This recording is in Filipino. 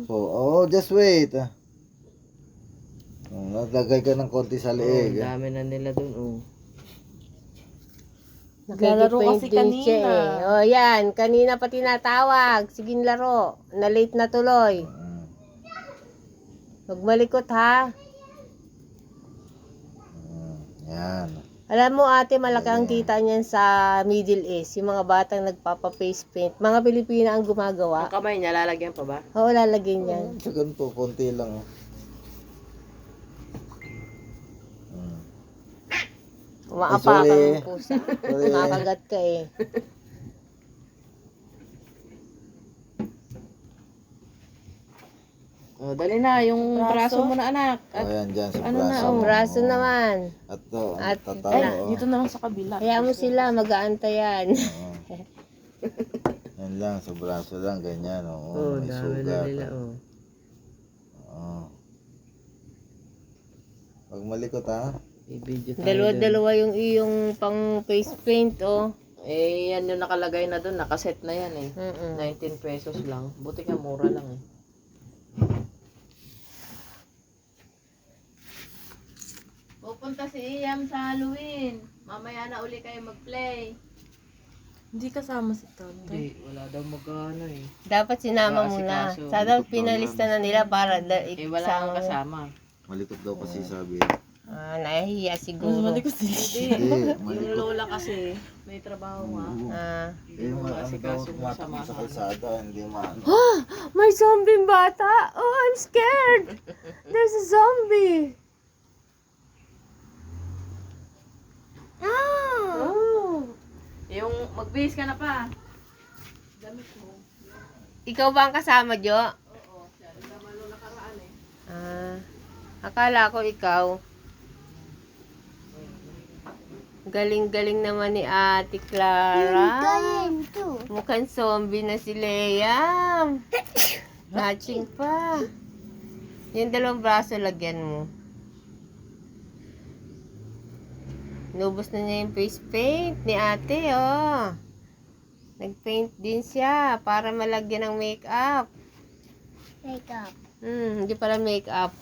So, just wait. Naglagay ka ng konti sa leeg. Ang dami na nila dun, oh. Naglalaro kasi Nagkikipaint din siya kanina. O yan, kanina pa tinatawag. Sige laro. Na late na tuloy. Huwag malikot ha. Yan. Alam mo ate, malaki ang kita niyan sa Middle East. Yung mga batang nagpapa-face paint. Mga Pilipina ang gumagawa. Ang kamay niya, lalagyan pa ba? Oo, lalagyan yan. Sa ganito, konti lang. Umaapakan sorry. ng pusa. Sorry. Makagat ka eh. Oh, dali na, yung braso mo na, anak. At, Yan, dyan sa ano na, braso. oh. Braso naman. At to, At- tatalo. Ay, dito na lang sa kabila. Kaya mo sila, mag-aantayan. Yan lang, sa braso lang, ganyan. oh, May dami na sugat. nila, oh. Pag malikot ha. I-video tayo dun. Dalawa-dalawa yung iyong pang face paint, oh. Eh, yan yung nakalagay na dun, nakaset na yan eh. 19 Mm-mm. pesos lang. Buti nga, mura lang eh. Pupunta si Iyam sa Halloween. Mamaya na uli kayo mag-play. Hindi kasama si Toto. Hindi, wala daw mag-ano eh. Dapat sinama mo na. Kaso, Sana pinalista na nila para Eh, wala kang kasama. Malikot daw kasi sabi. Nahihiya Mas siguro. malikot si Hindi, Yung malikot. lola kasi, may trabaho nga. Eh, ano daw, tumatakbo sa kalsada, hindi maano. May zombie bata! Oh, I'm scared! There's a zombie! Ah! Oh. Yung magbihis ka na pa. Damit mo. Ikaw ba ang kasama, Jo? Oo, siya. Naman nung nakaraan eh. Akala ko ikaw. Galing-galing naman ni Ate Clara. Mukhang zombie na si Leia. Matching pa. Yung dalawang braso lagyan mo. Nubos na niya yung face paint ni ate, oh. Nag-paint din siya para malagyan ng makeup. Makeup. Hindi pala makeup.